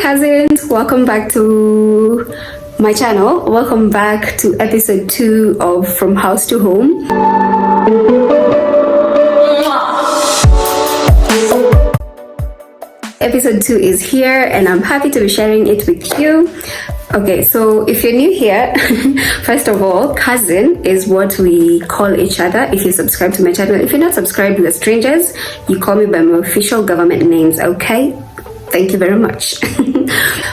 cousins, welcome back to my channel. Welcome back to episode 2 of From House to Home. Episode 2 is here and I'm happy to be sharing it with you. Okay, so if you're new here, first of all, cousin is what we call each other if you subscribe to my channel. If you're not subscribed, we're strangers. You call me by my official government names, okay? Thank you very much.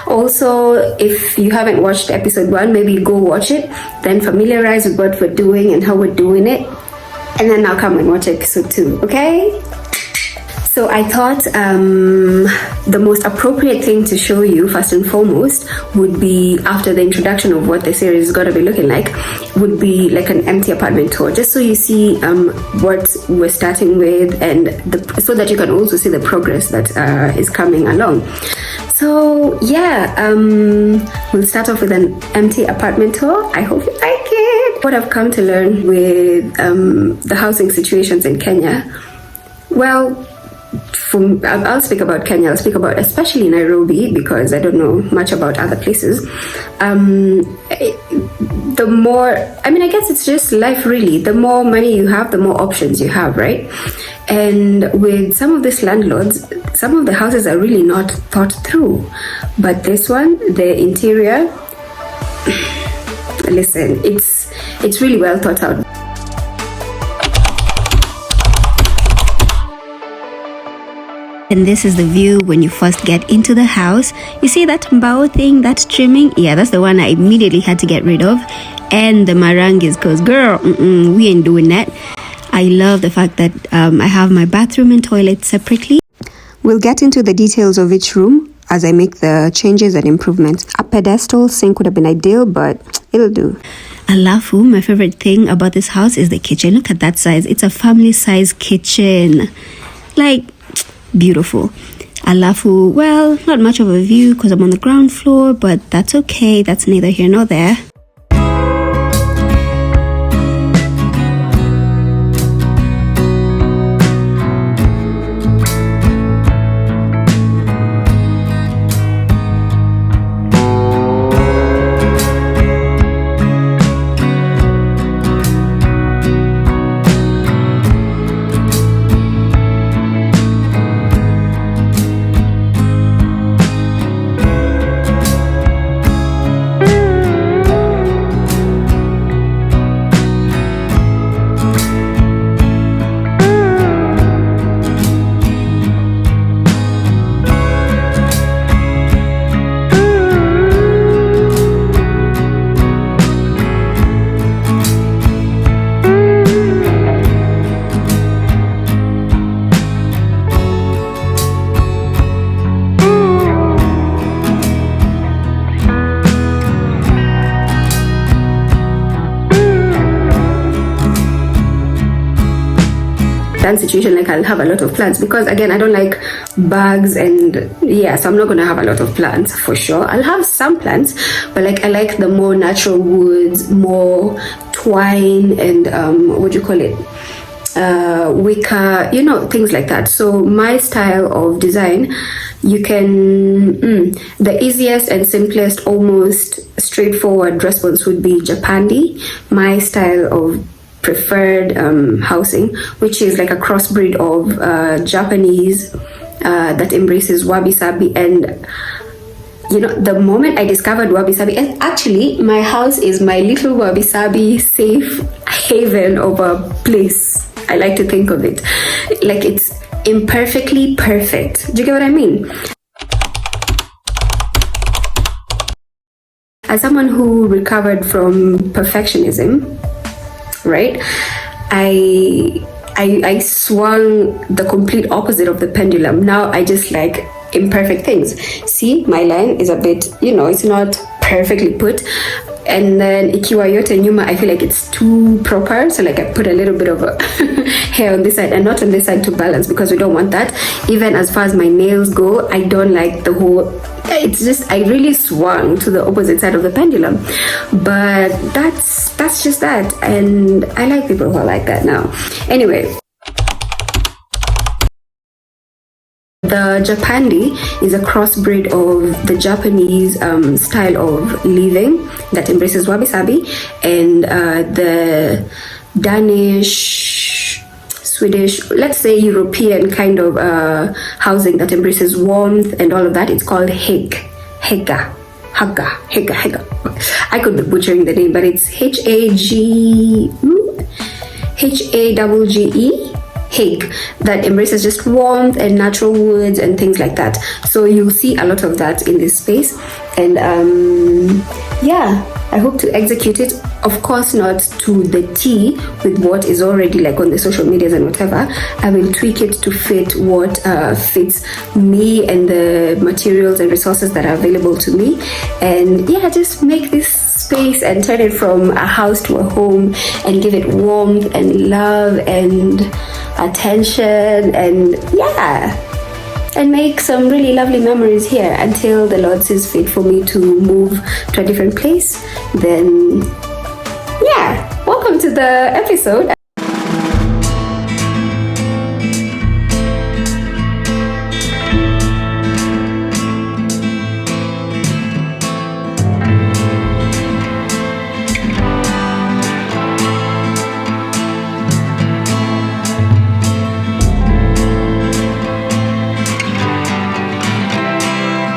Also, if you haven't watched episode 1, maybe go watch it, then familiarize with what we're doing and how we're doing it, and then now come and watch episode 2, okay? So I thought the most appropriate thing to show you first and foremost would be, after the introduction of what the series is going to be looking like, would be like an empty apartment tour, just so you see what we're starting with, and so that you can also see the progress that is coming along. So yeah, we'll start off with an empty apartment tour. I hope you like it. What I've come to learn with the housing situations in Kenya, well, I'll speak about Kenya. I'll speak about especially Nairobi because I don't know much about other places. The more, I guess it's just life really. The more money you have, the more options you have, right? And with some of these landlords, some of the houses are really not thought through. But this one, the interior, listen, it's really well thought out. And this is the view when you first get into the house. You see that mbao thing, that trimming? Yeah, that's the one I immediately had to get rid of. And the marangis, because girl, we ain't doing that. I love the fact that I have my bathroom and toilet separately. We'll get into the details of each room as I make the changes and improvements. A pedestal sink would have been ideal, but it'll do. Alafu, my favorite thing about this house is the kitchen. Look at that size. It's a family size kitchen. Like, beautiful. Alafu, well, not much of a view because I'm on the ground floor, but that's okay. That's neither here nor there. Situation, like I'll have a lot of plants because again I don't like bugs, and yeah, so I'm not gonna have a lot of plants for sure. I'll have some plants, but like I like the more natural woods, more twine and what do you call it, wicker, you know, things like that. So my style of design, you can the easiest and simplest, almost straightforward response would be Japandi, my style of preferred housing, which is like a crossbreed of Japanese that embraces wabi-sabi. And you know, the moment I discovered wabi-sabi, and actually my house is my little wabi-sabi safe haven of a place. I like to think of it like it's imperfectly perfect. Do you get what I mean? As someone who recovered from perfectionism, right, I swung the complete opposite of the pendulum. Now I just like imperfect things. See, my line is a bit, you know, it's not perfectly put, and then ikiwa yote nyuma, I feel like it's too proper, so like I put a little bit of a hair on this side and not on this side to balance, because we don't want that. Even as far as my nails go, I don't like the whole, it's just, I really swung to the opposite side of the pendulum. But that's just that, and I like people who are like that now. Anyway, the Japandi is a crossbreed of the Japanese style of living that embraces wabi-sabi, and the Danish, Swedish, let's say European kind of housing that embraces warmth and all of that. It's called Hega. I could be butchering the name, but it's Hagge, Hague, that embraces just warmth and natural woods and things like that. So you'll see a lot of that in this space, and yeah, I hope to execute it, of course not to the T with what is already like on the social medias and whatever. I will tweak it to fit what fits me and the materials and resources that are available to me, and yeah, just make this space and turn it from a house to a home and give it warmth and love and attention, and yeah, and make some really lovely memories here until the Lord sees fit for me to move to a different place. Then yeah, welcome to the episode.